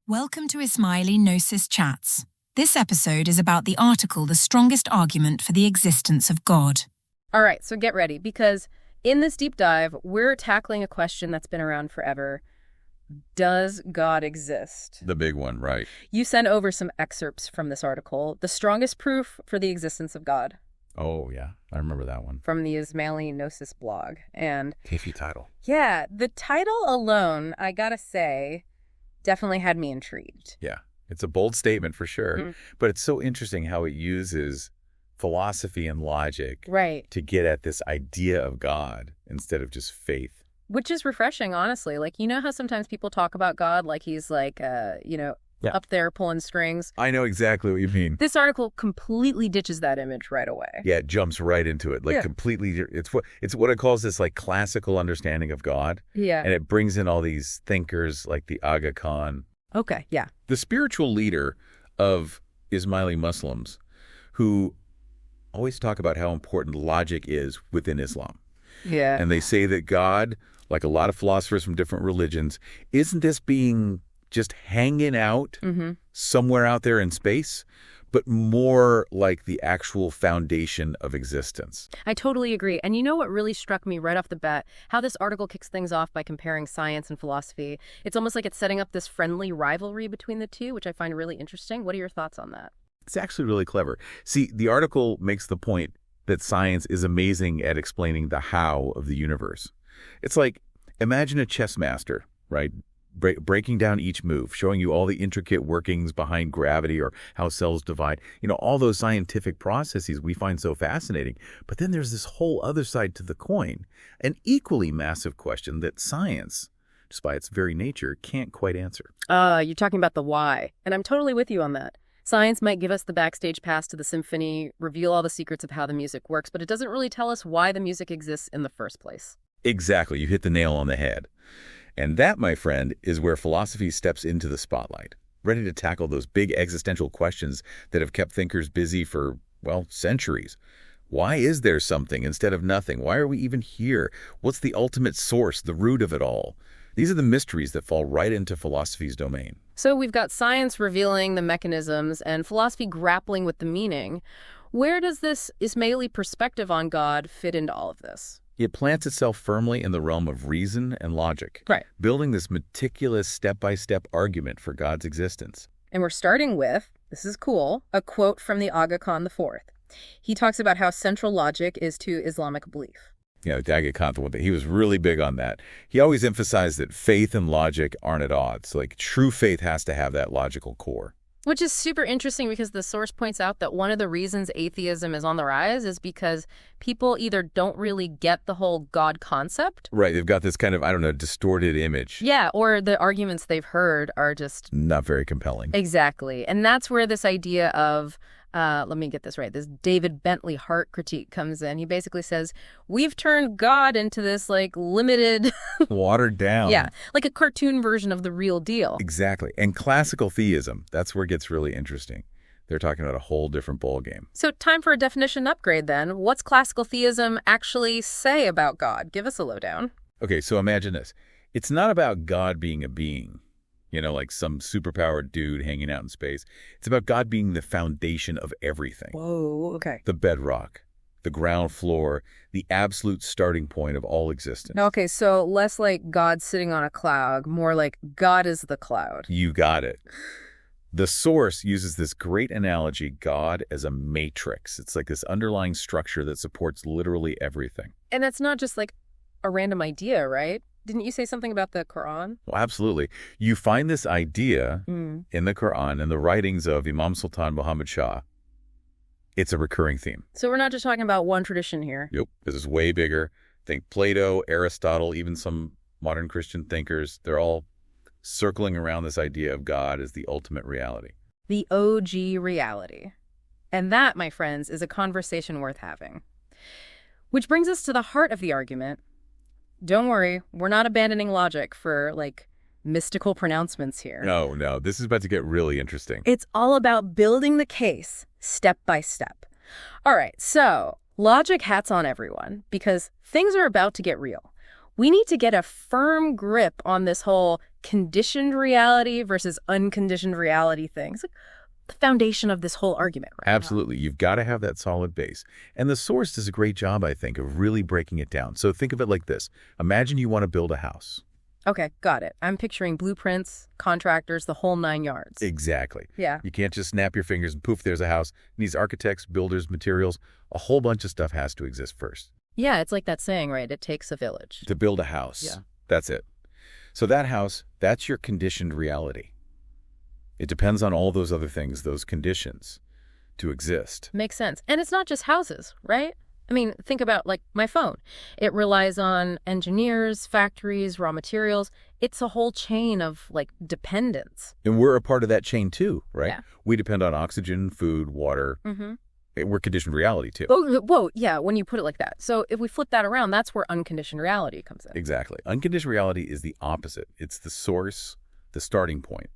Welcome to Ismaili Gnosis Chats. This episode is about the article The Strongest Argument for the Existence of God. All right, so get ready, because in this deep dive, we're tackling a question that's been around forever. Does God exist? The big one, right. You sent over some excerpts from this article, The Strongest Proof for the Existence of God. Oh, yeah. I remember that one. From the Ismaili Gnosis blog. And Tasty title. yeah, the title alone, I gotta say, definitely had me intrigued. Yeah. It's a bold statement for sure. But it's so interesting how it uses philosophy and logic to get at this idea of God instead of just faith. Which is refreshing, honestly. Like, you know how sometimes people talk about God like he's like, up there pulling strings? I know exactly what you mean. This article completely ditches that image right away. Yeah, it jumps right into it. Completely. It's what it calls this like classical understanding of God. Yeah. And it brings in all these thinkers like the Aga Khan. Okay, yeah. The spiritual leader of Ismaili Muslims who always talk about how important logic is within Islam. Yeah. And they say that God, like a lot of philosophers from different religions, isn't this being just hanging out somewhere out there in space, but more like the actual foundation of existence. I totally agree. And you know what really struck me right off the bat? How this article kicks things off by comparing science and philosophy. It's almost like it's setting up this friendly rivalry between the two, which I find really interesting. What are your thoughts on that? It's actually really clever. See, the article makes the point that science is amazing at explaining the how of the universe. It's like, imagine a chess master, right? Breaking down each move, showing you all the intricate workings behind gravity or how cells divide, all those scientific processes we find so fascinating. But then there's this whole other side to the coin, an equally massive question that science, just by its very nature, can't quite answer. You're talking about the why, and I'm totally with you on that. Science might give us the backstage pass to the symphony, reveal all the secrets of how the music works, but it doesn't really tell us why the music exists in the first place. Exactly. You hit the nail on the head. And that, my friend, is where philosophy steps into the spotlight, ready to tackle those big existential questions that have kept thinkers busy for, centuries. Why is there something instead of nothing? Why are we even here? What's the ultimate source, the root of it all? These are the mysteries that fall right into philosophy's domain. So we've got science revealing the mechanisms and philosophy grappling with the meaning. Where does this Ismaili perspective on God fit into all of this? It plants itself firmly in the realm of reason and logic, building this meticulous step-by-step argument for God's existence. And we're starting with, this is cool, a quote from the Aga Khan IV. He talks about how central logic is to Islamic belief. Yeah, the Aga Khan, he was really big on that. He always emphasized that faith and logic aren't at odds. Like, true faith has to have that logical core. Which is super interesting because the source points out that one of the reasons atheism is on the rise is because people either don't really get the whole God concept. Right. They've got this kind of, distorted image. Yeah. Or the arguments they've heard are just not very compelling. Exactly. And that's where this idea of, let me get this right, this David Bentley Hart critique comes in. He basically says, we've turned God into this limited watered down. Yeah, like a cartoon version of the real deal. Exactly. And classical theism, that's where it gets really interesting. They're talking about a whole different ballgame. So time for a definition upgrade then. What's classical theism actually say about God? Give us a lowdown. Okay, so imagine this. It's not about God being a being, like some superpowered dude hanging out in space. It's about God being the foundation of everything. Whoa, okay. The bedrock, the ground floor, the absolute starting point of all existence. Okay, so less like God sitting on a cloud, more like God is the cloud. You got it. The source uses this great analogy, God as a matrix. It's like this underlying structure that supports literally everything. And that's not just like a random idea, right? Didn't you say something about the Quran? Well, absolutely. You find this idea in the Quran and the writings of Imam Sultan Muhammad Shah. It's a recurring theme. So we're not just talking about one tradition here. Yep. This is way bigger. Think Plato, Aristotle, even some modern Christian thinkers. They're all circling around this idea of God as the ultimate reality. The OG reality. And that, my friends, is a conversation worth having. Which brings us to the heart of the argument. Don't worry, we're not abandoning logic for, mystical pronouncements here. No, this is about to get really interesting. It's all about building the case step by step. All right, so logic hats on everyone because things are about to get real. We need to get a firm grip on this whole conditioned reality versus unconditioned reality thing. It's like the foundation of this whole argument right now. Absolutely. You've got to have that solid base. And the source does a great job, I think, of really breaking it down. So think of it like this. Imagine you want to build a house. Okay, got it. I'm picturing blueprints, contractors, the whole 9 yards. Exactly. Yeah. You can't just snap your fingers and poof, there's a house. It needs architects, builders, materials. A whole bunch of stuff has to exist first. Yeah, it's like that saying, right? It takes a village. To build a house. Yeah. That's it. So that house, that's your conditioned reality. It depends on all those other things, those conditions, to exist. Makes sense. And it's not just houses, right? I mean, think about, like, my phone. It relies on engineers, factories, raw materials. It's a whole chain of, like, dependence. And we're a part of that chain, too, right? Yeah. We depend on oxygen, food, water. Mm-hmm. We're conditioned reality, too. Oh, whoa, yeah, when you put it like that. So if we flip that around, that's where unconditioned reality comes in. Exactly. Unconditioned reality is the opposite. It's the source, the starting point.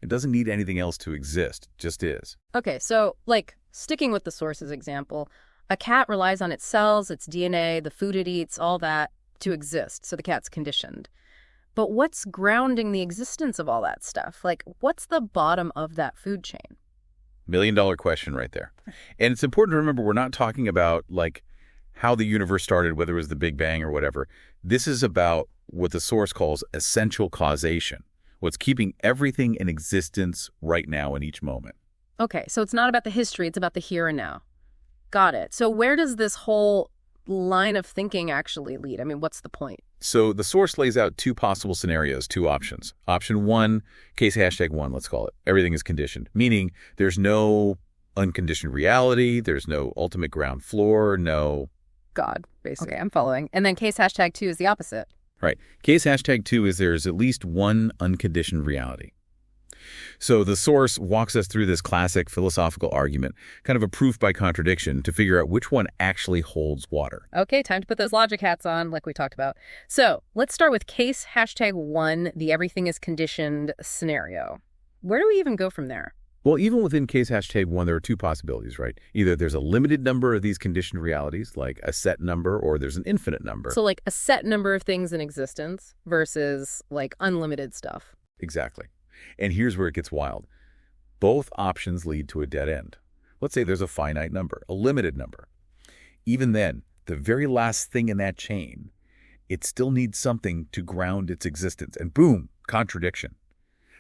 It doesn't need anything else to exist. It just is. Okay, so, like, sticking with the sources example, a cat relies on its cells, its DNA, the food it eats, all that to exist. So the cat's conditioned. But what's grounding the existence of all that stuff? Like, what's the bottom of that food chain? $1 million question right there. And it's important to remember we're not talking about, like, how the universe started, whether it was the Big Bang or whatever. This is about what the source calls essential causation, what's keeping everything in existence right now in each moment. Okay, so it's not about the history, it's about the here and now. Got it. So where does this whole line of thinking actually lead? I mean, what's the point? So the source lays out 2 possible scenarios, 2 options. Option 1, case #1, let's call it. Everything is conditioned, meaning there's no unconditioned reality, there's no ultimate ground floor, no... God, basically. Okay, I'm following. And then case #2 is the opposite. Right. Case #2 is there's at least one unconditioned reality. So the source walks us through this classic philosophical argument, kind of a proof by contradiction, to figure out which one actually holds water. Okay, time to put those logic hats on, like we talked about. So let's start with case #1, the everything is conditioned scenario. Where do we even go from there? Well, even within case #1, there are 2 possibilities, right? Either there's a limited number of these conditioned realities, like a set number, or there's an infinite number. So like a set number of things in existence versus like unlimited stuff. Exactly. And here's where it gets wild. Both options lead to a dead end. Let's say there's a finite number, a limited number. Even then, the very last thing in that chain, it still needs something to ground its existence. And boom, contradiction.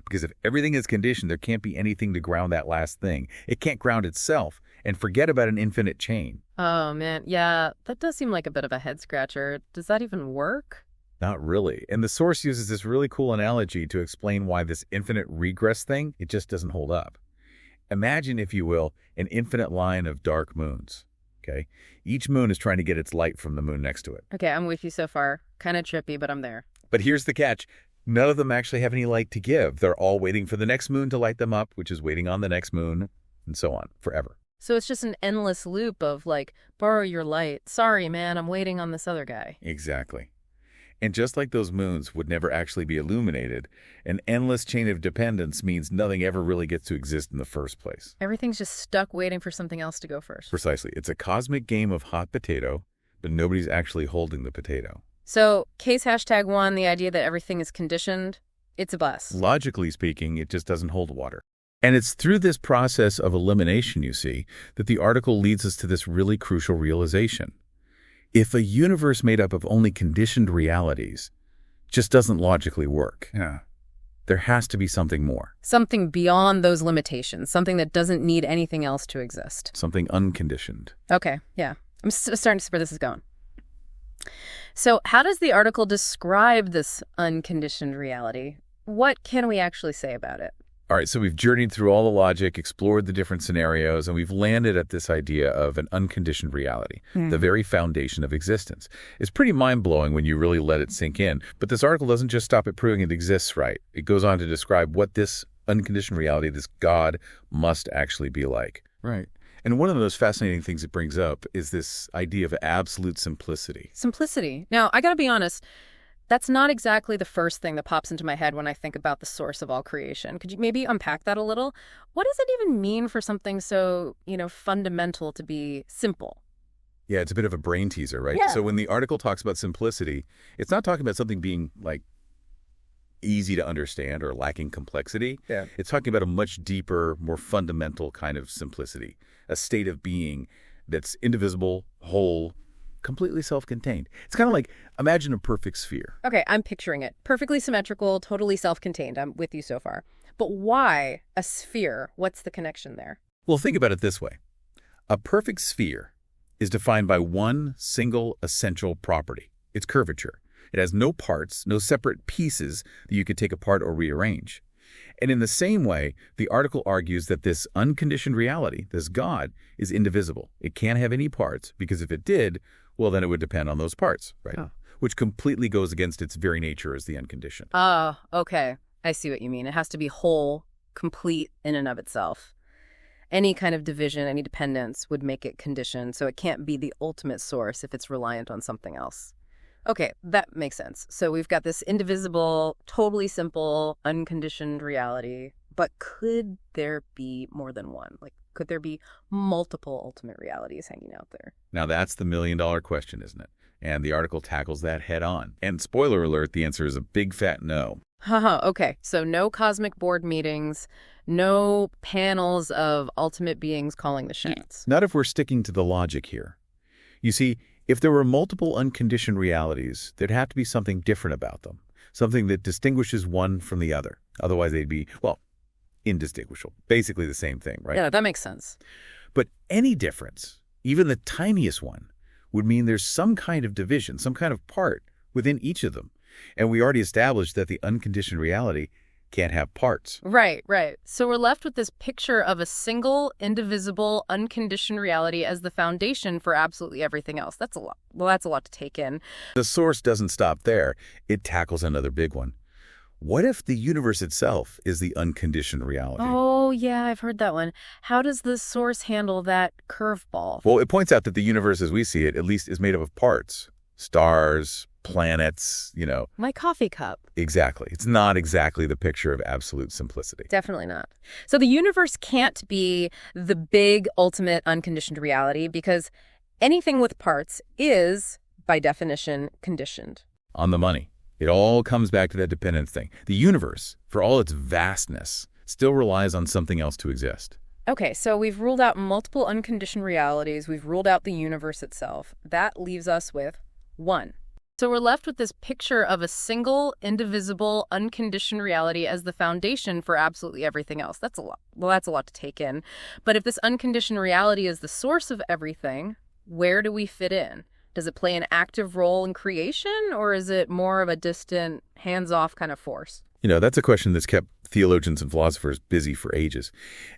Because if everything is conditioned, there can't be anything to ground that last thing. It can't ground itself. And forget about an infinite chain. Oh, man. Yeah, that does seem like a bit of a head scratcher. Does that even work? Not really. And the source uses this really cool analogy to explain why this infinite regress thing, it just doesn't hold up. Imagine, if you will, an infinite line of dark moons. Okay? Each moon is trying to get its light from the moon next to it. Okay, I'm with you so far. Kind of trippy, but I'm there. But here's the catch. None of them actually have any light to give. They're all waiting for the next moon to light them up, which is waiting on the next moon, and so on, forever. So it's just an endless loop of, like, borrow your light. Sorry, man, I'm waiting on this other guy. Exactly. And just like those moons would never actually be illuminated, an endless chain of dependence means nothing ever really gets to exist in the first place. Everything's just stuck waiting for something else to go first. Precisely. It's a cosmic game of hot potato, but nobody's actually holding the potato. So, case #1, the idea that everything is conditioned, it's a bust. Logically speaking, it just doesn't hold water. And it's through this process of elimination, you see, that the article leads us to this really crucial realization. If a universe made up of only conditioned realities just doesn't logically work, there has to be something more. Something beyond those limitations, something that doesn't need anything else to exist. Something unconditioned. Okay, yeah. I'm starting to see where this is going. So how does the article describe this unconditioned reality? What can we actually say about it? All right, so we've journeyed through all the logic, explored the different scenarios, and we've landed at this idea of an unconditioned reality, the very foundation of existence. It's pretty mind-blowing when you really let it sink in, but this article doesn't just stop at proving it exists, right? It goes on to describe what this unconditioned reality, this God, must actually be like. Right. And one of the most fascinating things it brings up is this idea of absolute simplicity. Simplicity. Now, I gotta be honest, that's not exactly the first thing that pops into my head when I think about the source of all creation. Could you maybe unpack that a little? What does it even mean for something so, fundamental to be simple? Yeah, it's a bit of a brain teaser, right? Yeah. So when the article talks about simplicity, it's not talking about something being like easy to understand or lacking complexity. Yeah. It's talking about a much deeper, more fundamental kind of simplicity, a state of being that's indivisible, whole, completely self-contained. It's kind of like, imagine a perfect sphere. Okay, I'm picturing it. Perfectly symmetrical, totally self-contained. I'm with you so far. But why a sphere? What's the connection there? Well, think about it this way. A perfect sphere is defined by one single essential property, its curvature. It has no parts, no separate pieces that you could take apart or rearrange. And in the same way, the article argues that this unconditioned reality, this God, is indivisible. It can't have any parts, because if it did, well, then it would depend on those parts, right? Oh. Which completely goes against its very nature as the unconditioned. Oh, okay. I see what you mean. It has to be whole, complete in and of itself. Any kind of division, any dependence would make it conditioned, so it can't be the ultimate source if it's reliant on something else. Okay, that makes sense. So we've got this indivisible, totally simple, unconditioned reality, but could there be more than one? Like, could there be multiple ultimate realities hanging out there? Now, that's the million-dollar question, isn't it? And the article tackles that head on. And spoiler alert, the answer is a big fat no. Haha, okay. So no cosmic board meetings, no panels of ultimate beings calling the shots. Not if we're sticking to the logic here. You see, if there were multiple unconditioned realities, there'd have to be something different about them, something that distinguishes one from the other. Otherwise, they'd be, well, indistinguishable. Basically the same thing, right? Yeah, that makes sense. But any difference, even the tiniest one, would mean there's some kind of division, some kind of part within each of them. And we already established that the unconditioned reality can't have parts. Right, right. So we're left with this picture of a single, indivisible, unconditioned reality as the foundation for absolutely everything else. That's a lot. Well, that's a lot to take in. The source doesn't stop there. It tackles another big one. What if the universe itself is the unconditioned reality? Oh, yeah, I've heard that one. How does the source handle that curveball? Well, it points out that the universe as we see it, at least, is made up of parts. Stars, planets, My coffee cup. Exactly. It's not exactly the picture of absolute simplicity. Definitely not. So the universe can't be the big, ultimate, unconditioned reality because anything with parts is, by definition, conditioned. On the money. It all comes back to that dependence thing. The universe, for all its vastness, still relies on something else to exist. Okay, so we've ruled out multiple unconditioned realities. We've ruled out the universe itself. That leaves us with one. So we're left with this picture of a single, indivisible, unconditioned reality as the foundation for absolutely everything else. That's a lot. Well, that's a lot to take in. But if this unconditioned reality is the source of everything, where do we fit in? Does it play an active role in creation, or is it more of a distant, hands-off kind of force? That's a question that's kept theologians and philosophers busy for ages.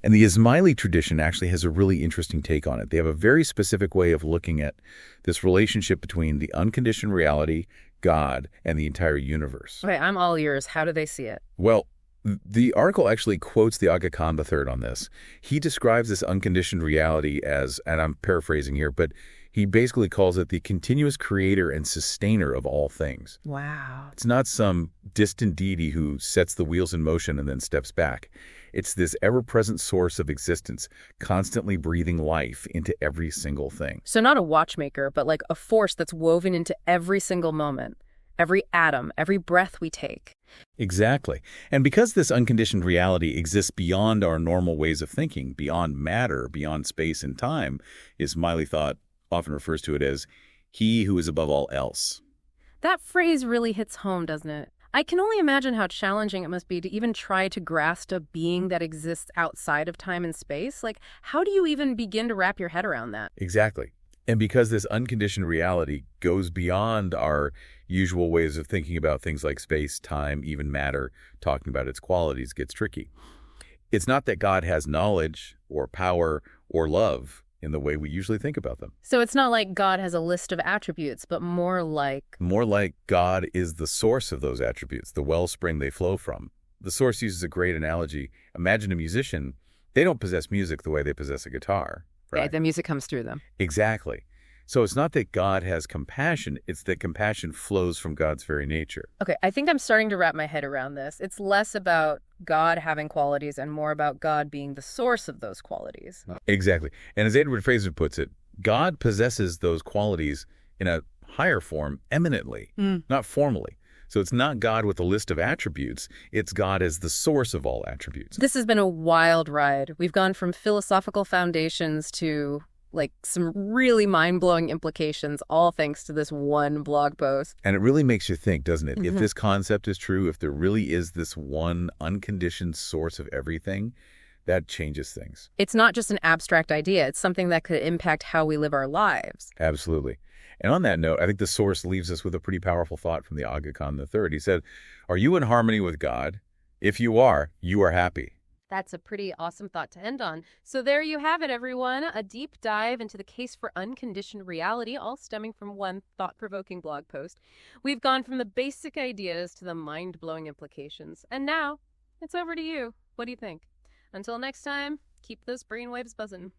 And the Ismaili tradition actually has a really interesting take on it. They have a very specific way of looking at this relationship between the unconditioned reality, God, and the entire universe. Okay, I'm all ears. How do they see it? Well, the article actually quotes the Aga Khan III on this. He describes this unconditioned reality as, and I'm paraphrasing here, but he basically calls it the continuous creator and sustainer of all things. Wow. It's not some distant deity who sets the wheels in motion and then steps back. It's this ever-present source of existence, constantly breathing life into every single thing. So not a watchmaker, but like a force that's woven into every single moment, every atom, every breath we take. Exactly. And because this unconditioned reality exists beyond our normal ways of thinking, beyond matter, beyond space and time, Ismaili thought often refers to it as he who is above all else. That phrase really hits home, doesn't it? I can only imagine how challenging it must be to even try to grasp a being that exists outside of time and space. Like, how do you even begin to wrap your head around that? Exactly. And because this unconditioned reality goes beyond our usual ways of thinking about things like space, time, even matter, talking about its qualities gets tricky. It's not that God has knowledge or power or love in the way we usually think about them. So it's not like God has a list of attributes, but more like God is the source of those attributes, the wellspring they flow from. The source uses a great analogy. Imagine a musician. They don't possess music the way they possess a guitar. Right? Yeah, the music comes through them. Exactly. So it's not that God has compassion, it's that compassion flows from God's very nature. Okay, I think I'm starting to wrap my head around this. It's less about God having qualities and more about God being the source of those qualities. Exactly. And as Edward Fraser puts it, God possesses those qualities in a higher form eminently, not formally. So it's not God with a list of attributes, it's God as the source of all attributes. This has been a wild ride. We've gone from philosophical foundations to some really mind-blowing implications, all thanks to this one blog post. And it really makes you think, doesn't it? If this concept is true, if there really is this one unconditioned source of everything, that changes things. It's not just an abstract idea. It's something that could impact how we live our lives. Absolutely. And on that note, I think the source leaves us with a pretty powerful thought from the Aga Khan III. He said, "Are you in harmony with God? If you are happy." That's a pretty awesome thought to end on. So there you have it, everyone. A deep dive into the case for unconditioned reality, all stemming from one thought-provoking blog post. We've gone from the basic ideas to the mind-blowing implications. And now, it's over to you. What do you think? Until next time, keep those brainwaves buzzing.